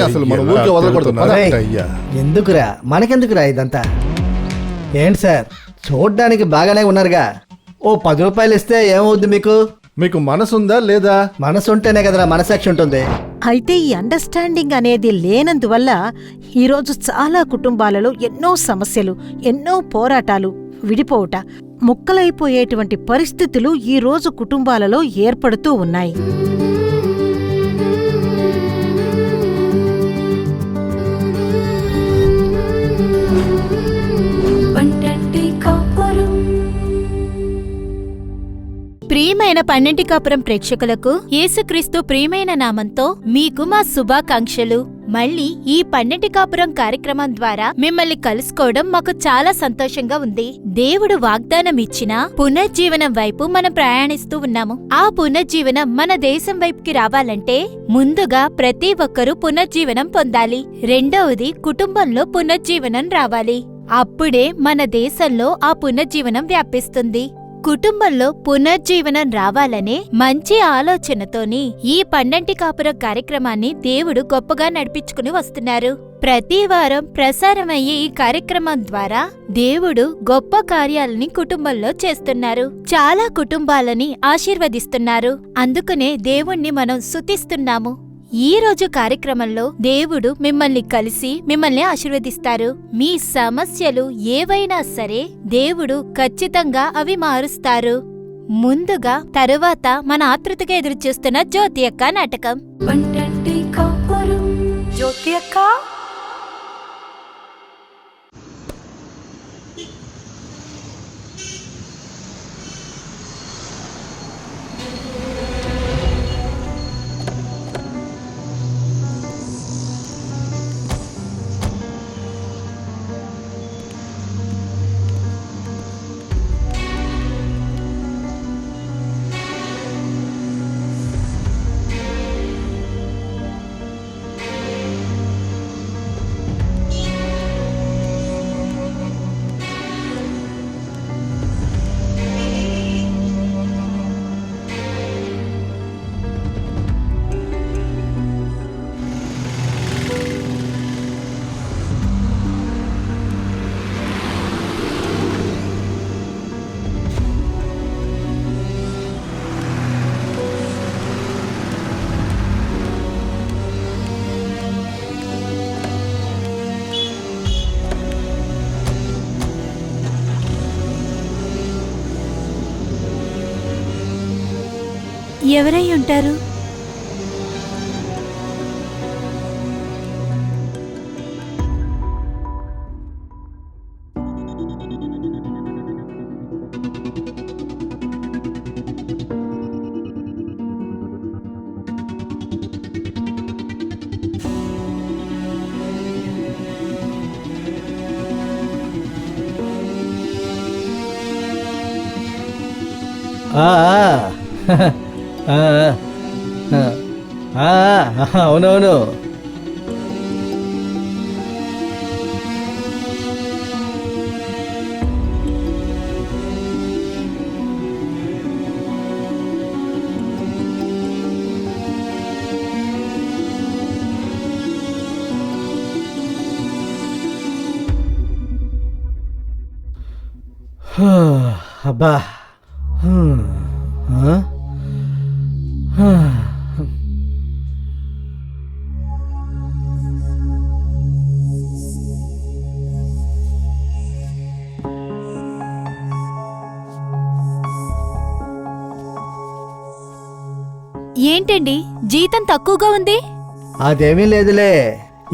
అసలు మన ఊరికే వదలకూడదు. ఎందుకురా, మనకెందుకురా ఇదంతా? ఏంటి సార్, చూడ్డానికి బాగానే ఉన్నారుగా, ఓ 10 రూపాయలు ఇస్తే ఏమవుద్ది మీకు? మీకు మనసుందా లేదా? మనసు ఉంటేనే కదరా మనసాక్షి ఉంటుంది. అయితే ఈ అండర్స్టాండింగ్ అనేది లేనందువల్ల ఈరోజు చాలా కుటుంబాలలో ఎన్నో సమస్యలు, ఎన్నో పోరాటాలు, విడిపోవుట, ముక్కలైపోయేటువంటి పరిస్థితులు ఈరోజు కుటుంబాలలో ఏర్పడుతూ ఉన్నాయి. ప్రియమైన పన్నెంటి కాపురం ప్రేక్షకులకు యేసుక్రీస్తు ప్రియమైన నామంతో మీకు మా శుభాకాంక్షలు. మళ్ళీ ఈ పన్నెంటి కాపురం కార్యక్రమం ద్వారా మిమ్మల్ని కలుసుకోవడం మాకు చాలా సంతోషంగా ఉంది. దేవుడు వాగ్దానం ఇచ్చిన పునర్జీవనం వైపు మనం ప్రయాణిస్తూ ఉన్నాము. ఆ పునర్జీవనం మన దేశం వైపుకి రావాలంటే ముందుగా ప్రతి ఒక్కరూ పునర్జీవనం పొందాలి. రెండవది కుటుంబంలో పునర్జీవనం రావాలి. అప్పుడే మన దేశంలో ఆ పునర్జీవనం వ్యాపిస్తుంది. కుటుంబంలో పునర్జీవనం రావాలనే మంచి ఆలోచనతోని ఈ పన్నెంటి కాపురం కార్యక్రమాన్ని దేవుడు గొప్పగా నడిపించుకుని వస్తున్నారు. ప్రతి వారం ప్రసారమయ్యే ఈ కార్యక్రమం ద్వారా దేవుడు గొప్ప కార్యాలని కుటుంబంలో చేస్తున్నారు. చాలా కుటుంబాలని ఆశీర్వదిస్తున్నారు. అందుకనే దేవుణ్ణి మనం స్తుతిస్తున్నాము. ఈ రోజు కార్యక్రమంలో దేవుడు మిమ్మల్ని కలిసి మిమ్మల్ని ఆశీర్వదిస్తారు. మీ సమస్యలు ఏవైనా సరే దేవుడు ఖచ్చితంగా అవి మారుస్తారు. ముందుగా తరువాత మన ఆతృతగా ఎదురుచూస్తున్న జ్యోతి అక్క నాటకం. జ్యోతి అక్క, ఎవరై ఉంటారు? అవునవును. అబ్బా, ఏంటండి జీతం తక్కువగా ఉంది? అదేమీ లేదులే,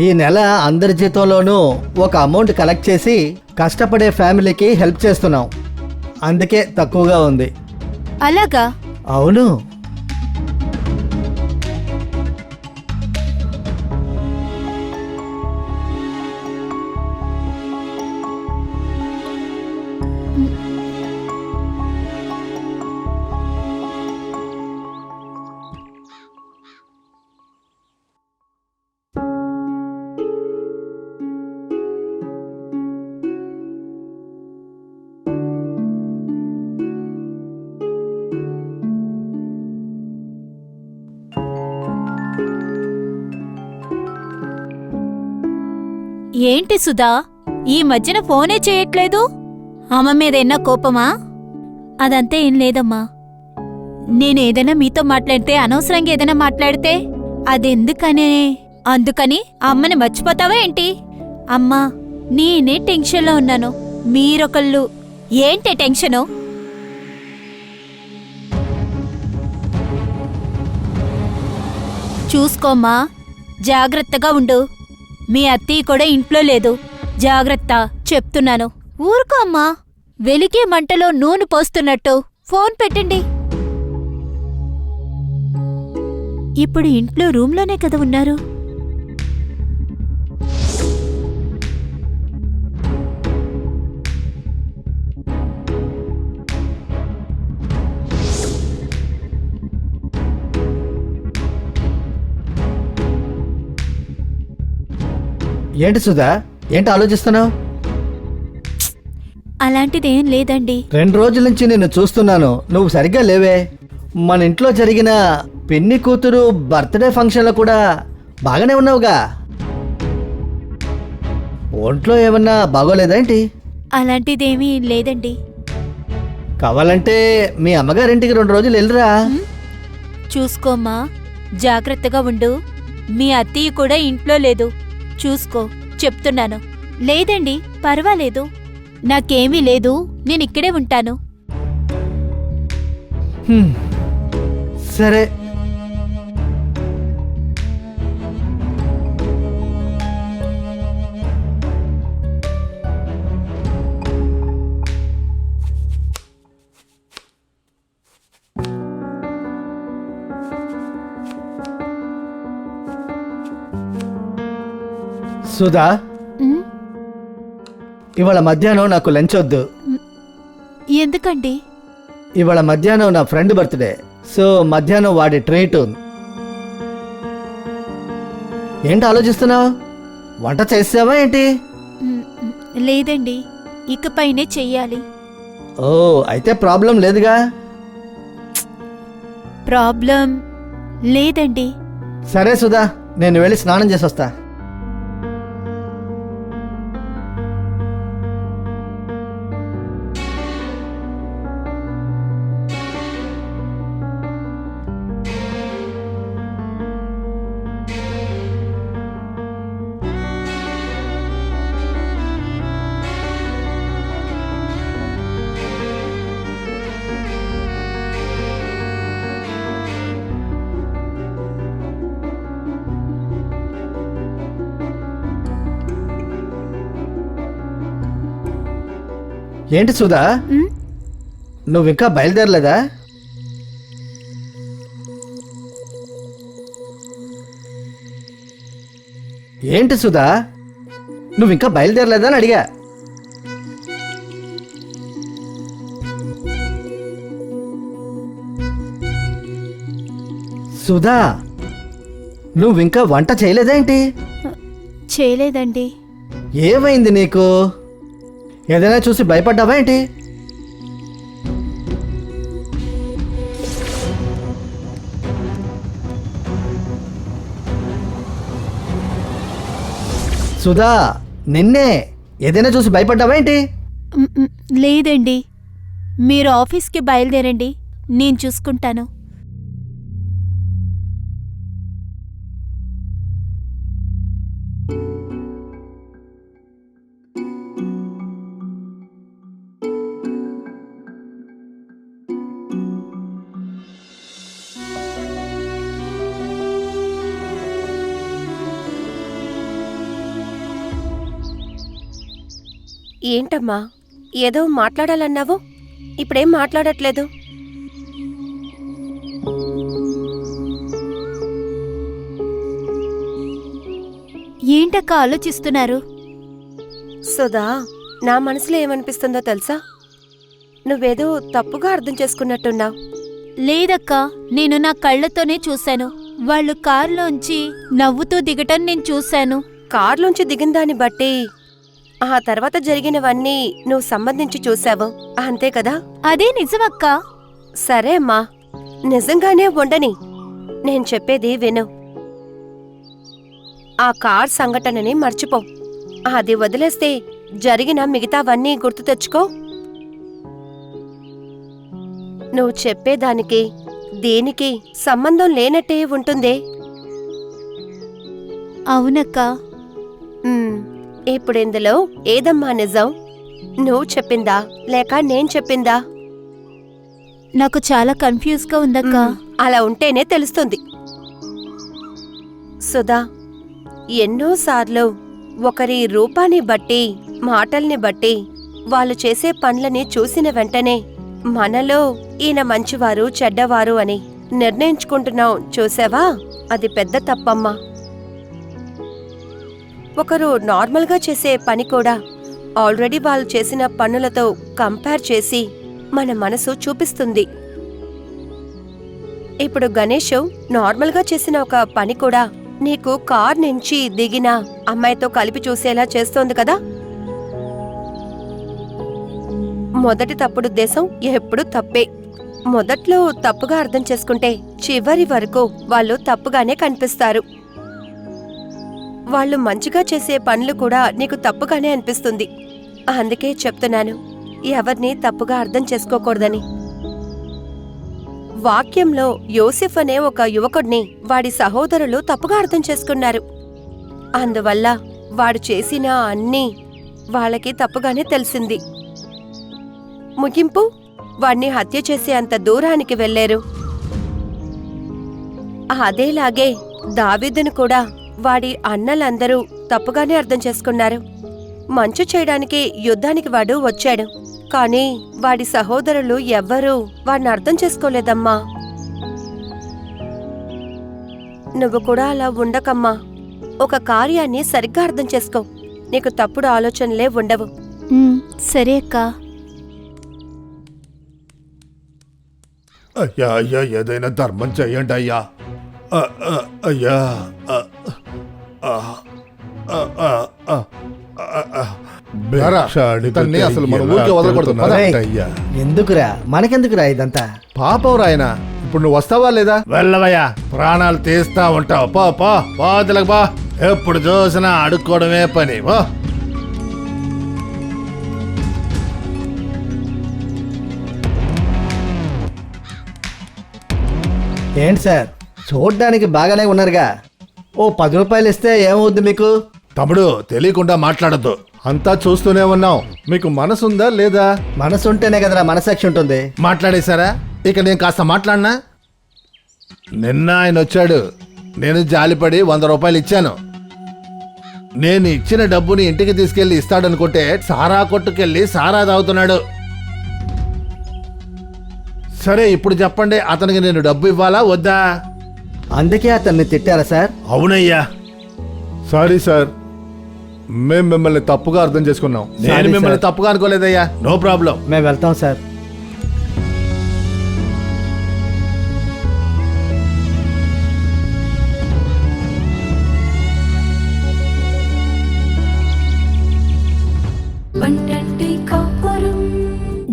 ఈ నెల అందరి జీతంలోనూ ఒక అమౌంట్ కలెక్ట్ చేసి కష్టపడే ఫ్యామిలీకి హెల్ప్ చేస్తున్నాం, అందుకే తక్కువగా ఉంది. అలాగా? అవును. ఏంటి సుధా, ఈ మధ్యన ఫోనే చేయట్లేదు? అమ్మ మీదేనా కోపమా? అదంతా ఏం లేదమ్మా. నేనేదైనా మీతో మాట్లాడితే, అనవసరంగా ఏదైనా మాట్లాడితే అదెందుకనే, అందుకని అమ్మని మర్చిపోతావా ఏంటి? అమ్మా, నేనే టెన్షన్లో ఉన్నాను, మీరొకళ్ళు ఏంటి టెన్షను? చూసుకోమ్మా, జాగ్రత్తగా ఉండు. మీ అత్తయ్య కూడా ఇంట్లో లేదు, జాగ్రత్త చెప్తున్నాను. ఊరుకో అమ్మా, వెలిగే మంటలో నూనె పోస్తున్నట్టు ఫోన్ పెట్టండి. ఇప్పుడు ఇంట్లో రూంలోనే కదా ఉన్నారు. ఏంటి సుధా, ఏంటి ఆలోచిస్తున్నావు? అలాంటిదేం లేదండి. 2 రోజుల నుంచి నిన్ను చూస్తున్నాను, నువ్వు సరిగ్గా లేవే. మన ఇంట్లో జరిగిన పిన్ని కూతురు బర్త్డే ఫంక్షన్లో కూడా బాగానే ఉన్నావుగా. ఒంట్లో ఏమన్నా బాగోలేదా ఏంటి? అలాంటిదేమీ లేదండి. కావాలంటే మీ అమ్మగారింటికి 2 రోజులు వెళ్ళిరా. చూసుకోమ్మా, జాగ్రత్తగా ఉండు. మీ అత్తయ్య కూడా ఇంట్లో లేదు, చూసుకో చెప్తున్నాను. లేదండి, పర్వాలేదు, నాకేమీ లేదు, నేనిక్కడే ఉంటాను. సరే. సుధా, ఉమ్, ఇవాళ మధ్యాహ్నం నాకు లంచ్ వద్దు. ఎందుకండి? ఇవాళ మధ్యాహ్నం నా ఫ్రెండ్ బర్త్డే, సో మధ్యాహ్నం వాడి ట్రీట్. ఏంటి ఆలోచిస్తున్నావు? వంట చేసావా ఏంటి? లేదండి, ఇకపైనే చెయ్యాలి. ఓ, అయితే ప్రాబ్లం లేదుగా. ప్రాబ్లం లేదండి. సరే సుధా, నేను వెళ్ళి స్నానం చేసి వస్తా. ఏంటి సుధా, ఉమ్, నువ్వు ఇంకా బయలుదేరలేదా? ఏంటి సుధా, నువ్వు ఇంకా బయలుదేరలేదా అని అడిగా. సుధా, నువ్వింకా వంట చేయలేదా ఏంటి? చేయలేదండి. ఏమైంది నీకు? ఏదైనా చూసి భయపడ్డావా ఏంటి? సుధా, నిన్నే. ఏదైనా చూసి భయపడ్డావా ఏంటి? లేదండి, మీరు ఆఫీస్కి బయలుదేరండి, నేను చూసుకుంటాను. ఏంటమ్మా, ఏదో మాట్లాడాలన్నావు, ఇప్పుడేం మాట్లాడట్లేదు? ఏంటక్క ఆలోచిస్తున్నారు? సుధా, నా మనసులో ఏమనిపిస్తుందో తెలుసా? నువ్వేదో తప్పుగా అర్థం చేసుకున్నట్టున్నావు. లేదక్క, నేను నా కళ్ళతోనే చూశాను. వాళ్ళు కారులోంచి నవ్వుతూ దిగటం నేను చూశాను. కార్లోంచి దిగిన దాన్ని బట్టి ఆ తర్వాత జరిగినవన్నీ నువ్వు సంబంధించి చూశావు, అంతే కదా? అదే నిజమక్క. సరే అమ్మా, నిజంగానే ఉండని. నేను చెప్పేది విను. ఆ కార్ సంఘటనని మర్చిపో. అది వదిలేస్తే జరిగిన మిగతావన్నీ గుర్తు తెచ్చుకో. నువ్వు చెప్పేదానికి దేనికి సంబంధం లేనట్టే ఉంటుందే. అవునక్కా. ఇప్పుడిందులో ఏదమ్మా నిజం? నువ్వు చెప్పిందా లేక నేను చెప్పిందా? నాకు చాలా కన్ఫ్యూజ్ గా ఉందక్కా. అలా ఉంటేనే తెలుస్తుంది. సుధా, ఎన్నోసార్లు ఒకరి రూపాన్ని బట్టి, మాటల్ని బట్టి, వాళ్ళు చేసే పనులని చూసిన వెంటనే మనలో ఈయన మంచివారు చెడ్డవారు అని నిర్ణయించుకుంటున్నాం చూసావా? అది పెద్ద తప్పమ్మా. ఒకరు నార్మల్గా చేసే పని కూడా ఆల్రెడీ వాళ్ళు చేసిన పనులతో కంపేర్ చేసి మన మనసు చూపిస్తుంది. ఇప్పుడు గణేష్ నార్మల్గా చేసిన ఒక పని కూడా నీకు కార్ నుంచి దిగిన అమ్మాయితో కలిపి చూసేలా చేస్తోంది కదా. మొదటి తప్పుడుద్దేశం ఎప్పుడు తప్పే. మొదట్లో తప్పుగా అర్థం చేసుకుంటే చివరి వరకు వాళ్ళు తప్పుగానే కనిపిస్తారు. వాళ్ళు మంచిగా చేసే పనులు కూడా నీకు తప్పుగానే అనిపిస్తుంది. అందుకే చెప్తున్నాను, ఎవరిని తప్పుగా అర్థం చేసుకోకూడదని. వాక్యంలో యోసెఫ్ అనే ఒక యువకుడిని వాడి సహోదరులు తప్పుగా అర్థం చేసుకున్నారు. అందువల్ల వాడు చేసిన అన్నీ వాళ్ళకి తప్పుగానే తెలిసింది. ముగింపు, వాణ్ణి హత్య చేసే అంత దూరానికి వెళ్లారు. అదేలాగే దావీదును కూడా వాడి అన్నలందరూ తప్పుగానే అర్థం చేసుకున్నారు. మంచు చేయడానికి యుద్ధానికి వాడు వచ్చాడు, కానీ వాడి సహోదరులు ఎవ్వరూ వాడిని అర్థం చేసుకోలేదమ్మా. నువ్వు కూడా అలా ఉండకమ్మా. ఒక కార్యాన్ని సరిగ్గా అర్థం చేసుకో. నీకు తప్పుడు ఆలోచనలే ఉండవు. సరే అక్కా. అయ్యా అయ్యా, ఏదైనా ధర్మం చెయ్యండి అయ్యా. అయ్యా భిక్షాడితన్ని అసలు మన ఊరికే వదలకూడదు. అయ్యా, ఎందుకురా, మనకెందుకురా ఇదంతా? పాపం రాయన, ఇప్పుడు నువ్వు వస్తావా లేదా? వెళ్ళవయ్యా, ప్రాణాలు తీస్తా ఉంటావు. పో పో పోతులకు పో. ఎప్పుడు చూసినా అడుక్కోవడమే పని. పో. ఏంటి సార్, చూడ్డానికి బాగానే ఉన్నారుగా. ఓ 10 రూపాయలు ఇస్తే ఏమవుద్ది మీకు? తమ్ముడు, తెలియకుండా మాట్లాడద్దు. అంతా చూస్తూనే ఉన్నాం. మీకు మనసుందా లేదా? మనసు ఉంటేనే కదరా మనసాక్షి ఉంటుంది. మాట్లాడేశారా? ఇక నేను కాస్త మాట్లాడినా? నిన్న ఆయన వచ్చాడు. నేను జాలిపడి 100 రూపాయలు ఇచ్చాను. నేను ఇచ్చిన డబ్బుని ఇంటికి తీసుకెళ్లి ఇస్తాడనుకుంటే సారా కొట్టుకెళ్ళి సారా తాగుతున్నాడు. సరే, ఇప్పుడు చెప్పండి, అతనికి నేను డబ్బు ఇవ్వాలా వద్దా? అందుకే అతన్ని తిట్టారా సార్? అవునయ్యా. సారీ సార్, మేము మిమ్మల్ని తప్పుగా అర్థం చేసుకున్నాం. నేను సారీ మిమ్మల్ని సార్. తప్పుగా అనుకోలేదయ్యా. No problem. మేము వెళ్తాం సార్.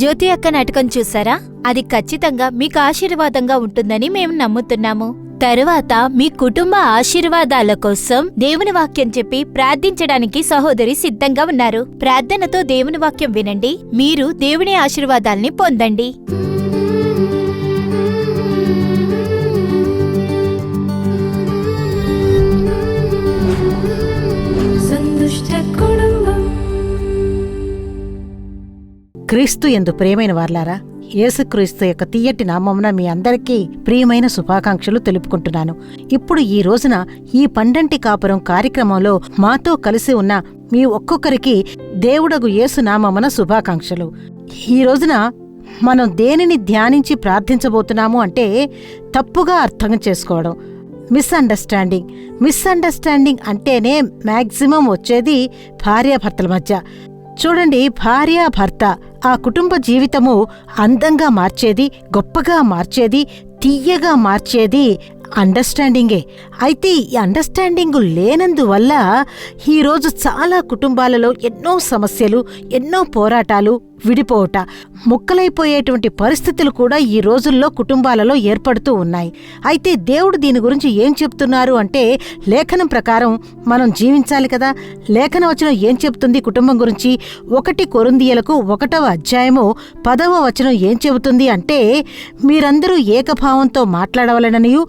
జ్యోతి అక్క నాటకం చూసారా? అది ఖచ్చితంగా మీకు ఆశీర్వాదంగా ఉంటుందని మేము నమ్ముతున్నాము. తరువాత మీ కుటుంబ ఆశీర్వాదాల కోసం దేవుని వాక్యం చెప్పి ప్రార్థించడానికి సహోదరి సిద్ధంగా ఉన్నారు. ప్రార్థనతో దేవుని వాక్యం వినండి, మీరు దేవుని ఆశీర్వాదాల్ని పొందండి. క్రీస్తు యందు ప్రియమైన వార్లారా, యేసుక్రీస్తు యొక్క తీయటి నామమున మీ అందరికీ ప్రియమైన శుభాకాంక్షలు తెలుపుకుంటున్నాను. ఇప్పుడు ఈ రోజున ఈ పండంటి కాపురం కార్యక్రమంలో మాతో కలిసి ఉన్న మీ ఒక్కొక్కరికి దేవుడగు యేసు నామమున శుభాకాంక్షలు. ఈ రోజున మనం దేనిని ధ్యానించి ప్రార్థించబోతున్నాము అంటే తప్పుగా అర్థం చేసుకోవడం, మిస్అండర్స్టాండింగ్ అంటేనే మ్యాక్సిమం వచ్చేది భార్యాభర్తల మధ్య. చూడండి, భార్యాభర్త ఆ కుటుంబ జీవితము అందంగా మార్చేది, గొప్పగా మార్చేది, తీయగా మార్చేది అండర్స్టాండింగే. అయితే ఈ అండర్స్టాండింగ్ లేనందువల్ల ఈరోజు చాలా కుటుంబాలలో ఎన్నో సమస్యలు, ఎన్నో పోరాటాలు, విడిపోవట, ముక్కలైపోయేటువంటి పరిస్థితులు కూడా ఈ రోజుల్లో కుటుంబాలలో ఏర్పడుతూ ఉన్నాయి. అయితే దేవుడు దీని గురించి ఏం చెప్తున్నారు అంటే, లేఖనం ప్రకారం మనం జీవించాలి కదా. లేఖన వచనం ఏం చెప్తుంది కుటుంబం గురించి? 1 కొరింథీయులకు 1వ అధ్యాయము 10వ వచనం ఏం చెబుతుంది అంటే, మీరందరూ ఏకభావంతో మాట్లాడవలెననియు,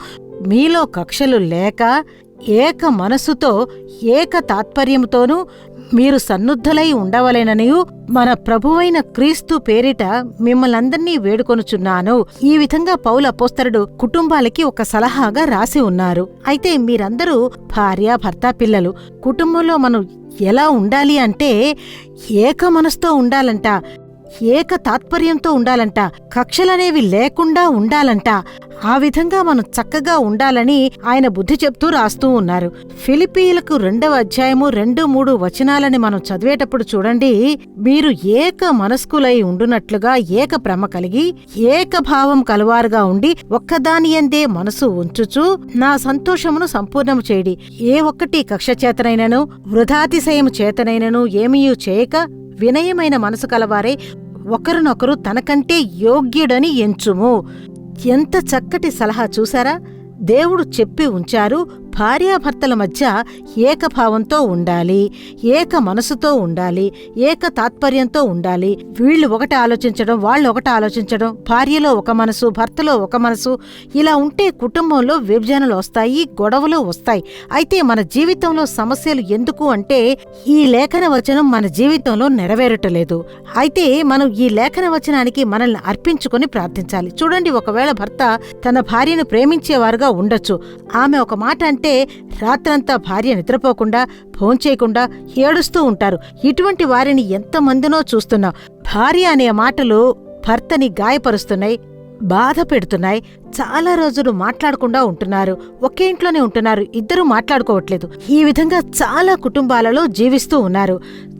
మీలో కక్షలు లేక ఏక మనస్సుతో ఏక తాత్పర్యముతోనూ మీరు సన్నుద్ధులై ఉండవలెననియు మన ప్రభువైన క్రీస్తు పేరిట మిమ్మల్నందర్నీ వేడుకొనుచున్నాను. ఈ విధంగా పౌలు అపోస్తలుడు కుటుంబాలకి ఒక సలహాగా రాసి ఉన్నారు. అయితే మీరందరూ భార్య, భర్త, పిల్లలు కుటుంబంలో మనం ఎలా ఉండాలి అంటే ఏక మనసుతో ఉండాలంట, ఏక తాత్పర్యంతో ఉండాలంట, కక్షలనేవి లేకుండా ఉండాలంట. ఆ విధంగా మనం చక్కగా ఉండాలని ఆయన బుద్ధి చెప్తూ రాస్తూ ఉన్నారు. ఫిలిప్పీయులకు 2వ అధ్యాయము 2-3 వచనాలని మనం చదివేటప్పుడు చూడండి, మీరు ఏక మనస్కులై ఉండునట్లుగా ఏక భ్రమ కలిగి ఏకభావం కలవారుగా ఉండి ఒక్కదానియందే మనసు ఉంచుచు నా సంతోషమును సంపూర్ణము చేయడి. ఏ ఒక్కటి కక్ష చేతనైనను వృధాతిశయము చేతనైనను ఏమీయూ చేయక వినయమైన మనసు కలవారే ఒకరినొకరు తనకంటే యోగ్యుడని ఎంచుము. ఎంత చక్కటి సలహా చూసారా? దేవుడు చెప్పి ఉంచారు, భార్యాభర్తల మధ్య ఏకభావంతో ఉండాలి, ఏక మనసుతో ఉండాలి, ఏక తాత్పర్యంతో ఉండాలి. వీళ్ళు ఒకటి ఆలోచించడం, వాళ్ళు ఒకటి ఆలోచించడం, భార్యలో ఒక మనసు, భర్తలో ఒక మనసు. ఇలా ఉంటే కుటుంబంలో విభజనలు వస్తాయి, గొడవలు వస్తాయి. అయితే మన జీవితంలో సమస్యలు ఎందుకు అంటే, ఈ లేఖన వచనం మన జీవితంలో నెరవేరటలేదు. అయితే మనం ఈ లేఖన వచనానికి మనల్ని అర్పించుకొని ప్రార్థించాలి. చూడండి, ఒకవేళ భర్త తన భార్యను ప్రేమించేవారుగా ఉండొచ్చు. ఆమె ఒక మాట అంటే రాత్రంతా భార్య నిద్రపోకుండా, భోంచేయకుండా ఏడుస్తూ ఉంటారు. ఇటువంటి వారిని ఎంతమందినో చూస్తున్నాం. భార్య అనే మాటలు భర్తని గాయపరుస్తున్నాయి, బాధ పెడుతున్నాయి. చాలా రోజులు మాట్లాడకుండా ఉంటున్నారు, ఒకే ఇంట్లోనే ఉంటున్నారు, ఇద్దరూ మాట్లాడుకోవట్లేదు. ఈ విధంగా చాలా కుటుంబాలలో జీవిస్తూ ఉన్నారు.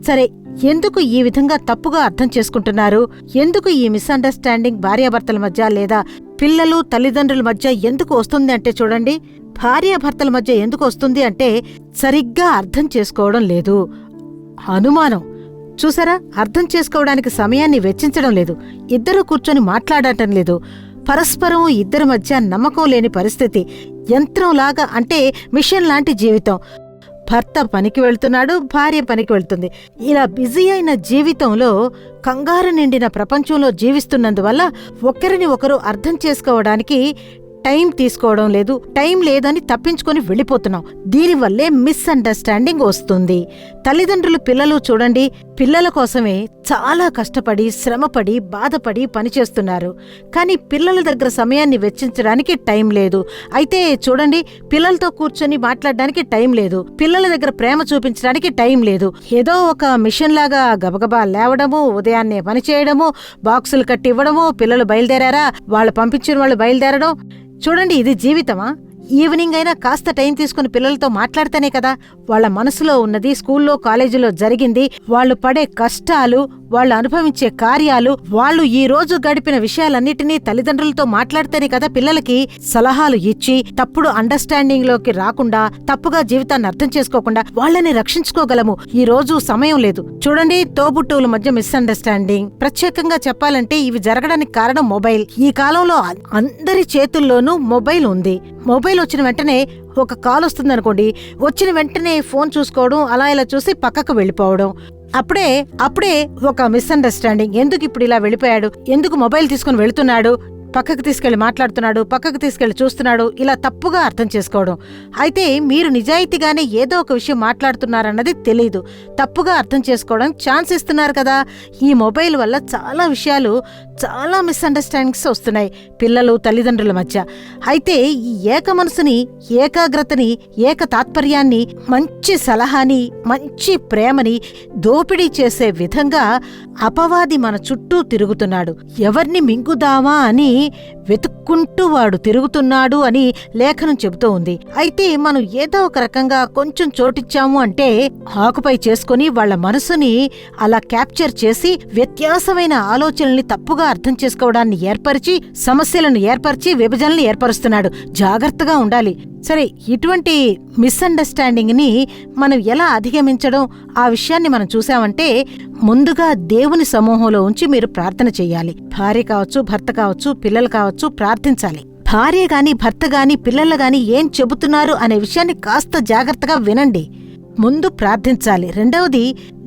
సరే, ఎందుకు ఈ విధంగా తప్పుగా అర్థం చేసుకుంటున్నారు? ఎందుకు ఈ మిస్అండర్స్టాండింగ్ భార్యాభర్తల మధ్య లేదా పిల్లలు తల్లిదండ్రుల మధ్య ఎందుకు వస్తుంది అంటే, చూడండి, భార్యాభర్తల మధ్య ఎందుకు వస్తుంది అంటే సరిగ్గా అర్థం చేసుకోవడం లేదు, అనుమానం. చూసారా, అర్థం చేసుకోవడానికి సమయాన్ని వెచ్చించడం లేదు, ఇద్దరూ కూర్చొని మాట్లాడటం లేదు, పరస్పరం ఇద్దరి మధ్య నమ్మకం లేని పరిస్థితి. యంత్రంలాగా, అంటే మిషన్ లాంటి జీవితం. భర్త పనికి వెళ్తున్నాడు, భార్య పనికి వెళ్తుంది. ఇలా బిజీ అయిన జీవితంలో, కంగారు నిండిన ప్రపంచంలో జీవిస్తున్నందువల్ల ఒకరిని ఒకరు అర్థం చేసుకోవడానికి టైం తీసుకోవడం లేదు, టైం లేదని తప్పించుకొని వెళ్ళిపోతున్నాం. దీనివల్లే మిస్అండర్స్టాండింగ్ వస్తుంది. తల్లిదండ్రులు, పిల్లలు చూడండి, పిల్లల కోసమే చాలా కష్టపడి, శ్రమపడి, బాధపడి పనిచేస్తున్నారు. కానీ పిల్లల దగ్గర సమయాన్ని వెచ్చించడానికి టైం లేదు. అయితే చూడండి, పిల్లలతో కూర్చొని మాట్లాడడానికి టైం లేదు, పిల్లల దగ్గర ప్రేమ చూపించడానికి టైం లేదు. ఏదో ఒక మిషన్ లాగా గబగబా లేవడము, ఉదయాన్నే పని చేయడము, బాక్సులు కట్టి ఇవ్వడము, పిల్లలు బయలుదేరారా, వాళ్ళు పంపించిన వాళ్ళు బయలుదేరడం. చూడండి, ఇది జీవితమా? ఈవినింగ్ అయినా కాస్త టైం తీసుకుని పిల్లలతో మాట్లాడితేనే కదా వాళ్ళ మనసులో ఉన్నది, స్కూల్లో కాలేజీలో జరిగింది, వాళ్ళు పడే కష్టాలు, వాళ్ళు అనుభవించే కార్యాలు, వాళ్ళు ఈ రోజు గడిపిన విషయాలన్నిటినీ తల్లిదండ్రులతో మాట్లాడితేనే కదా పిల్లలకి సలహాలు ఇచ్చి తప్పుడు అండర్స్టాండింగ్ లోకి రాకుండా, తప్పుగా జీవితాన్ని అర్థం చేసుకోకుండా వాళ్ళని రక్షించుకోగలము. ఈ రోజు సమయం లేదు. చూడండి, తోబుట్టువుల మధ్య మిస్అండర్స్టాండింగ్, ప్రత్యేకంగా చెప్పాలంటే ఇవి జరగడానికి కారణం మొబైల్. ఈ కాలంలో అందరి చేతుల్లోనూ మొబైల్ ఉంది. మొబైల్ వచ్చిన వెంటనే ఒక కాల్ వస్తుందనుకోండి, వచ్చిన వెంటనే ఫోన్ చూసుకోవడం, అలా ఇలా చూసి పక్కకు వెళ్ళిపోవడం. అప్పుడే ఒక మిస్అండర్స్టాండింగ్. ఎందుకు ఇప్పుడు ఇలా వెళ్ళిపోయాడు, ఎందుకు మొబైల్ తీసుకుని వెళుతున్నాడు, పక్కకు తీసుకెళ్లి మాట్లాడుతున్నాడు, పక్కకు తీసుకెళ్లి చూస్తున్నాడు, ఇలా తప్పుగా అర్థం చేసుకోవడం. అయితే మీరు నిజాయితీగానే ఏదో ఒక విషయం మాట్లాడుతున్నారన్నది తెలీదు, తప్పుగా అర్థం చేసుకోవడానికి ఛాన్స్ ఇస్తున్నారు కదా. ఈ మొబైల్ వల్ల చాలా విషయాలు, చాలా మిస్అండర్స్టాండింగ్స్ వస్తున్నాయి పిల్లలు తల్లిదండ్రుల మధ్య. అయితే ఈ ఏక మనసుని, ఏకాగ్రతని, ఏక తాత్పర్యాన్ని, మంచి సలహాని, మంచి ప్రేమని దోపిడీ చేసే విధంగా అపవాది మన చుట్టూ తిరుగుతున్నాడు. ఎవరిని మింగుదామా అని వెతుక్కుంటూ వాడు తిరుగుతున్నాడు అని లేఖనం చెబుతూ ఉంది. అయితే మనం ఏదో ఒక రకంగా కొంచెం చోటిచ్చాము అంటే ఆకుపై చేసుకుని వాళ్ళ మనసుని అలా క్యాప్చర్ చేసి వ్యత్యాసమైన ఆలోచనల్ని తప్పుగా అర్థం చేసుకోవడాన్ని ఏర్పరిచి, సమస్యలను ఏర్పరిచి, విభజనలు ఏర్పరుస్తున్నాడు. జాగ్రత్తగా ఉండాలి. సరే, ఇటువంటి మిస్అండర్స్టాండింగ్ ని మనం ఎలా అధిగమించడం, ఆ విషయాన్ని మనం చూసామంటే ముందుగా దేవుని సమూహంలో ఉంచి మీరు ప్రార్థన చెయ్యాలి. భార్య కావచ్చు, భర్త కావచ్చు, పిల్లలు కావచ్చు, ప్రార్థించాలి. భార్య గాని, భర్త గాని, పిల్లలు గాని ఏం చెబుతున్నారు అనే విషయాన్ని కాస్త జాగ్రత్తగా వినండి. ముందు ప్రార్థించాలి. రెండవది,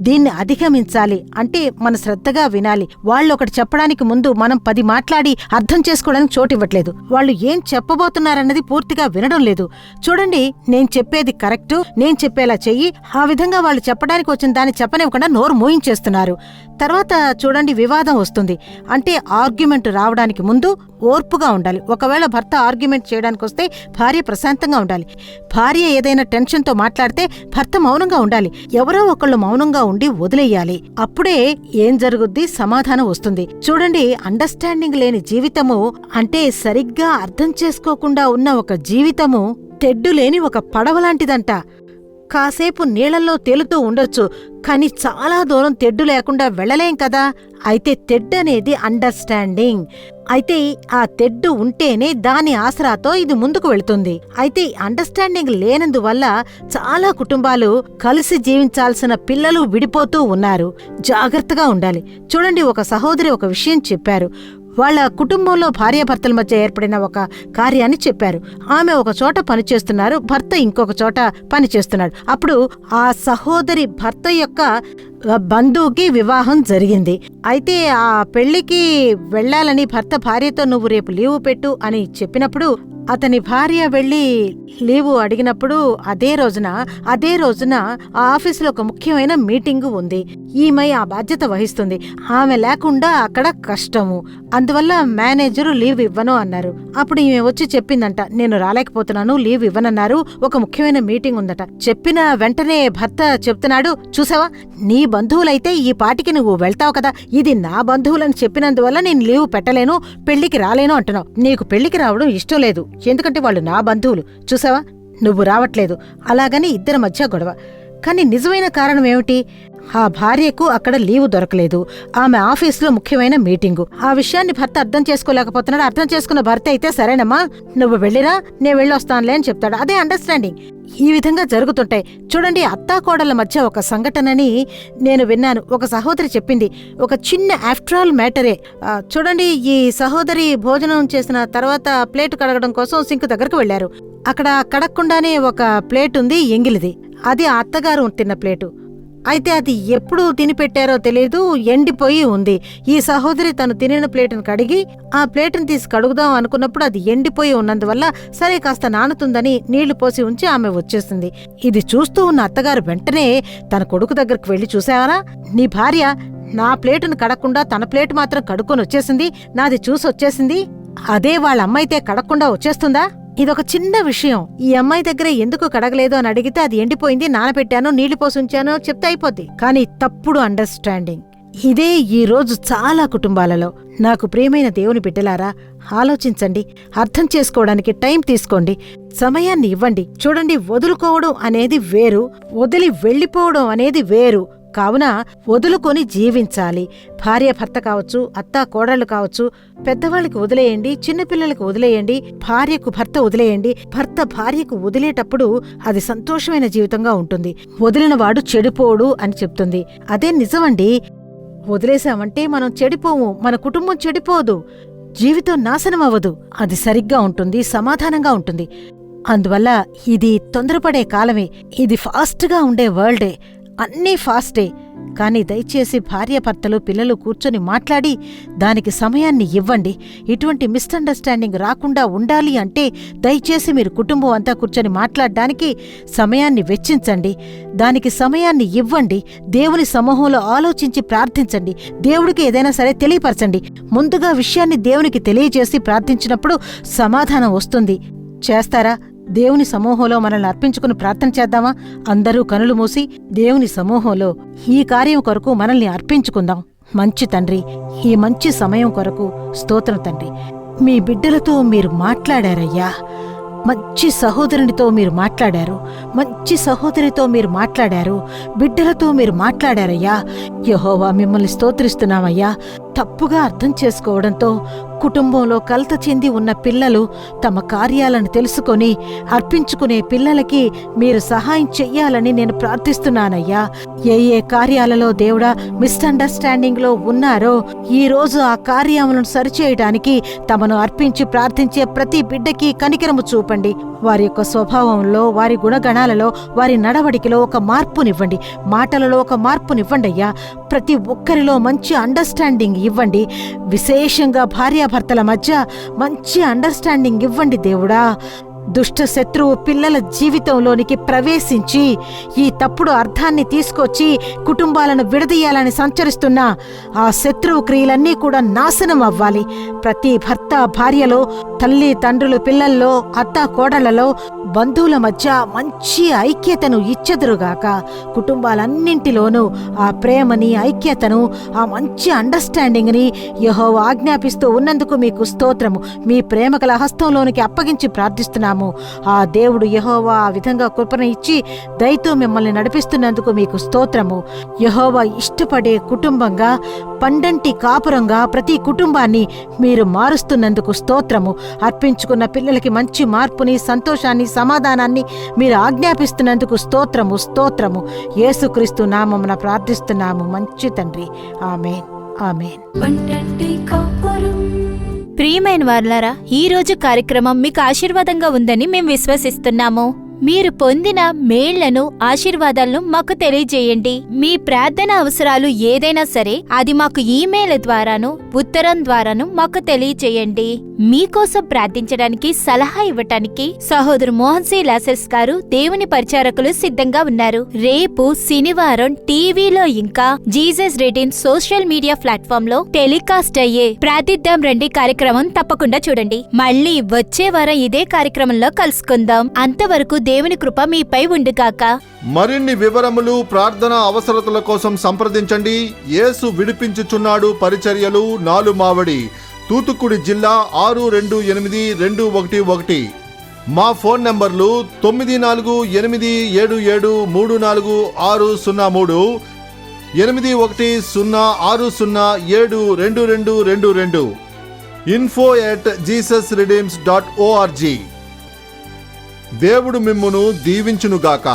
దీన్ని అధిగమించాలి. అంటే మన శ్రద్ధగా వినాలి. వాళ్ళు ఒకటి చెప్పడానికి ముందు మనం 10 మాట్లాడి అర్థం చేసుకోవడానికి చోటు ఇవ్వట్లేదు. వాళ్ళు ఏం చెప్పబోతున్నారన్నది పూర్తిగా వినడం లేదు. చూడండి, నేను చెప్పేది కరెక్టు, నేను చెప్పేలా చెయ్యి, ఆ విధంగా వాళ్ళు చెప్పడానికి వచ్చిన దాన్ని చెప్పనివ్వకుండా నోరు మూయించేస్తున్నారు. తర్వాత చూడండి, వివాదం వస్తుంది. అంటే ఆర్గ్యుమెంట్ రావడానికి ముందు ఓర్పుగా ఉండాలి. ఒకవేళ భర్త ఆర్గ్యుమెంట్ చేయడానికి వస్తే భార్య ప్రశాంతంగా ఉండాలి. భార్య ఏదైనా టెన్షన్తో మాట్లాడితే భర్త మౌనంగా ఉండాలి. ఎవరో ఒకళ్ళు మౌనంగా ఉండి వదిలేయాలి. అప్పుడే ఏం జరుగుద్ది, సమాధానం వస్తుంది. చూడండి, అండర్స్టాండింగ్ లేని జీవితము అంటే సరిగ్గా అర్థం చేసుకోకుండా ఉన్న ఒక జీవితము తెడ్డు లేని ఒక పడవలాంటిదంట. కాసేపు నీళ్లలో తేలుతూ ఉండొచ్చు, కాని చాలా దూరం తెడ్డు లేకుండా వెళ్ళలేం కదా. అయితే తెడ్డు అనేది అండర్స్టాండింగ్. అయితే ఆ తెడ్డు ఉంటేనే దాని ఆసరాతో ఇది ముందుకు వెళుతుంది. అయితే అండర్స్టాండింగ్ లేనందువల్ల చాలా కుటుంబాలు కలిసి జీవించాల్సిన పిల్లలు విడిపోతూ ఉన్నారు. జాగ్రత్తగా ఉండాలి. చూడండి, ఒక సహోదరి ఒక విషయం చెప్పారు. వాళ్ళ కుటుంబంలో భార్యాభర్తల మధ్య ఏర్పడిన ఒక కార్యాన్ని చెప్పారు. ఆమె ఒక చోట పనిచేస్తున్నారు, భర్త ఇంకొక చోట పనిచేస్తున్నాడు. అప్పుడు ఆ సహోదరి భర్త యొక్క బంధువుకి వివాహం జరిగింది. అయితే ఆ పెళ్లికి వెళ్లాలని భర్త భార్యతో నువ్వు రేపు లీవు పెట్టు అని చెప్పినప్పుడు అతని భార్య వెళ్లి లీవు అడిగినప్పుడు అదే రోజున ఆ ఆఫీసులో ఒక ముఖ్యమైన మీటింగు ఉంది. ఈమె ఆ బాధ్యత వహిస్తుంది. ఆమె లేకుండా అక్కడ కష్టము. అందువల్ల మేనేజరు లీవ్ ఇవ్వను అన్నారు. అప్పుడు ఈమె వచ్చి చెప్పిందంట, నేను రాలేకపోతున్నాను, లీవ్ ఇవ్వనన్నారు, ఒక ముఖ్యమైన మీటింగ్ ఉందట. చెప్పిన వెంటనే భర్త చెప్తున్నాడు, చూసావా, నీ బంధువులైతే ఈ పాటికి నువ్వు వెళ్తావు కదా, ఇది నా బంధువులని చెప్పినందువల్ల నేను లీవ్ పెట్టలేను, పెళ్లికి రాలేను అంటున్నావు. నీకు పెళ్లికి రావడం ఇష్టం లేదు, ఎందుకంటే వాళ్ళు నా బంధువులు. చూసావా, నువ్వు రావట్లేదు. అలాగని ఇద్దరి మధ్య గొడవ. కానీ నిజమైన కారణం ఏమిటి? ఆ భార్యకు అక్కడ లీవు దొరకలేదు. ఆమె ఆఫీసులో ముఖ్యమైన మీటింగు. ఆ విషయాన్ని భర్త అర్థం చేసుకోలేకపోతున్నాడు. అర్థం చేసుకున్న భర్త అయితే, సరేనమ్మా నువ్వు వెళ్ళిరా, నేను వెళ్ళొస్తానులే అని చెప్తాడు. అదే అండర్స్టాండింగ్. ఈ విధంగా జరుగుతుంటాయి. చూడండి, అత్తాకోడళ్ల మధ్య ఒక సంఘటనని నేను విన్నాను. ఒక సహోదరి చెప్పింది, ఒక చిన్న ఆఫ్టర్ ఆల్ మ్యాటరే. చూడండి, ఈ సహోదరి భోజనం చేసిన తర్వాత ప్లేటు కడగడం కోసం సింక్ దగ్గరకు వెళ్లారు. అక్కడ కడగకుండానే ఒక ప్లేట్ ఉంది, ఎంగిలిది. అది ఆ అత్తగారు తిన్న ప్లేటు. అయితే అది ఎప్పుడు తిని పెట్టారో తెలియదు, ఎండిపోయి ఉంది. ఈ సహోదరి తను తినిన ప్లేటును కడిగి ఆ ప్లేటును తీసి కడుగుదాం అనుకున్నప్పుడు అది ఎండిపోయి ఉన్నందువల్ల సరే కాస్త నానుతుందని నీళ్లు పోసి ఉంచి ఆమె వచ్చేసింది. ఇది చూస్తూ ఉన్న అత్తగారు వెంటనే తన కొడుకు దగ్గరకు వెళ్లి, చూసావరా, నీ భార్య నా ప్లేటును కడగకుండా తన ప్లేటు మాత్రం కడుక్కొని వచ్చేసింది, నాది చూసి వచ్చేసింది. అదే వాళ్ళ అమ్మైతే కడగకుండా వచ్చేస్తుందా? ఇదొక చిన్న విషయం. ఈ అమ్మాయి దగ్గర ఎందుకు కడగలేదు అని అడిగితే అది ఎండిపోయింది, నానబెట్టాను, నీళ్లు పోసుంచాను చెప్తే అయిపోద్ది. కానీ తప్పుడు అండర్స్టాండింగ్. ఇదే ఈ రోజు చాలా కుటుంబాలలో. నాకు ప్రియమైన దేవుని బిడ్డలారా, ఆలోచించండి, అర్థం చేసుకోవడానికి టైం తీసుకోండి, సమయాన్ని ఇవ్వండి. చూడండి, వదులుకోవడం అనేది వేరు, వదిలి వెళ్లిపోవడం అనేది వేరు. కావున వదులుకొని జీవించాలి. భార్య భర్త కావచ్చు, అత్తా కోడళ్లు కావచ్చు, పెద్దవాళ్ళకి వదిలేయండి, చిన్నపిల్లలకు వదిలేయండి, భార్యకు భర్త వదిలేయండి. భర్త భార్యకు వదిలేటప్పుడు అది సంతోషమైన జీవితంగా ఉంటుంది. వదిలినవాడు చెడిపోడు అని చెప్తుంది. అదే నిజమండి. వదిలేశామంటే మనం చెడిపోము, మన కుటుంబం చెడిపోదు, జీవితం నాశనం అవ్వదు. అది సరిగ్గా ఉంటుంది, సమాధానంగా ఉంటుంది. అందువల్ల ఇది తొందరపడే కాలమే, ఇది ఫాస్ట్గా ఉండే వరల్డే, అన్నీ ఫాస్టే. కానీ దయచేసి భార్యాభర్తలు పిల్లలు కూర్చొని మాట్లాడి దానికి సమయాన్ని ఇవ్వండి. ఇటువంటి మిస్అండర్స్టాండింగ్ రాకుండా ఉండాలి అంటే దయచేసి మీరు కుటుంబం అంతా కూర్చొని మాట్లాడడానికి సమయాన్ని వెచ్చించండి, దానికి సమయాన్ని ఇవ్వండి. దేవుని సమూహంలో ఆలోచించి ప్రార్థించండి. దేవుడికి ఏదైనా సరే తెలియపరచండి. ముందుగా విషయాన్ని దేవునికి తెలియజేసి ప్రార్థించినప్పుడు సమాధానం వస్తుంది. చేస్తారా? దేవుని సమూహంలో మనల్ని అర్పించుకుని ప్రార్థన చేద్దామా? అందరూ కనులు మూసి దేవుని సమూహంలో ఈ కార్యం కొరకు మనల్ని అర్పించుకుందాం. మంచి తండ్రి, ఈ మంచి సమయం కొరకు స్తోత్రం తండ్రి. మీ బిడ్డలతో మీరు మాట్లాడారయ్యా. మంచి సహోదరునితో మీరు మాట్లాడారు, మంచి సహోదరితో మీరు మాట్లాడారు, బిడ్డలతో మీరు మాట్లాడారయ్యా. యెహోవా, మిమ్మల్ని స్తోత్రిస్తున్నామయ్యా. తప్పుగా అర్థం చేసుకోవడంతో కుటుంబంలో కలత చెంది ఉన్న పిల్లలు తమ కార్యాలను తెలుసుకొని అర్పించుకునే పిల్లలకి మీరు సహాయం చెయ్యాలని నేను ప్రార్థిస్తున్నానయ్యా. ఏ కార్యాలలో దేవుడా మిస్అండర్స్టాండింగ్ లో ఉన్నారో ఈ రోజు ఆ కార్యములను సరిచేయడానికి తమను అర్పించి ప్రార్థించే ప్రతి బిడ్డకి కనికరము చూపండి. వారి యొక్క స్వభావంలో, వారి గుణగణాలలో, వారి నడవడికలో ఒక మార్పునివ్వండి. మాటలలో ఒక మార్పునివ్వండి అయ్యా. ప్రతి ఒక్కరిలో మంచి అండర్స్టాండింగ్ ఇవ్వండి. విశేషంగా భార్యాభర్తల మధ్య మంచి అండర్స్టాండింగ్ ఇవ్వండి దేవుడా. దుష్ట శత్రువు పిల్లల జీవితంలోనికి ప్రవేశించి ఈ తప్పుడు అర్థాన్ని తీసుకొచ్చి కుటుంబాలను విడదీయాలని సంచరిస్తున్న ఆ శత్రువు క్రియలన్నీ కూడా నాశనం అవ్వాలి. ప్రతి భర్త భార్యలో, తల్లి తండ్రులు పిల్లల్లో, అత్త కోడళ్లలో, బంధువుల మధ్య మంచి ఐక్యతను ఇచ్చెదరుగాక. కుటుంబాలన్నింటిలోనూ ఆ ప్రేమని, ఐక్యతను, ఆ మంచి అండర్స్టాండింగ్ని యెహోవా ఆజ్ఞాపిస్తూ ఉన్నందుకు మీకు స్తోత్రము. మీ ప్రేమగల హస్తంలోనికి అప్పగించి ప్రార్థిస్తున్నాము. ఆ దేవుడు యెహోవా ఆ విధంగా కృపను ఇచ్చి దయతో మిమ్మల్ని నడిపిస్తున్నందుకు మీకు స్తోత్రము. యెహోవా ఇష్టపడే కుటుంబంగా, పండంటి కాపురంగా ప్రతి కుటుంబాన్ని మీరు మారుస్తున్నందుకు స్తోత్రము. అర్పించుకున్న పిల్లలకి మంచి మార్పుని, సంతోషాన్ని, సమాధానాన్ని మీరు ఆజ్ఞాపిస్తున్నందుకు స్తోత్రము, స్తోత్రము. యేసుక్రీస్తు నామమున ప్రార్థిస్తున్నాము మంచి తండ్రి. ఆమేన్, ఆమేన్. ప్రియమైన వారలారా, ఈ రోజు కార్యక్రమం మీకు ఆశీర్వాదంగా ఉందని మేము విశ్వసిస్తున్నాము. మీరు పొందిన మేళ్లను, ఆశీర్వాదాలను మాకు తెలియజేయండి. మీ ప్రార్థన అవసరాలు ఏదైనా సరే అది మాకు ఈమెయిల్ ద్వారాను, ఉత్తరం ద్వారాను మాకు తెలియజేయండి. మీకోసం ప్రార్థించడానికి, సలహా ఇవ్వటానికి సహోదరు మోహన్ సి లాసెస్ గారు, దేవుని పరిచారకులు సిద్ధంగా ఉన్నారు. రేపు శనివారం టీవీలో ఇంకా Jesus reading social media platform లో టెలికాస్ట్ అయ్యే ప్రార్థిద్దాం రండి కార్యక్రమం తప్పకుండా చూడండి. మళ్ళీ వచ్చే వారం ఇదే కార్యక్రమంలో కలుసుకుందాం. అంతవరకు దేవుని కృప మీపై ఉండుగాక. మరిన్ని వివరములు, ప్రార్థన అవసరతల కోసం సంప్రదించండి. యేసు విడిపించుచున్నాడు పరిచర్యలు, నాలుమావడి, తూతుక్కుడి జిల్లా 628211. మా ఫోన్ నంబర్లు 9487734603, 8106072222, info@jesusredeems.org. దేవుడు మిమ్మును దీవించునుగాక.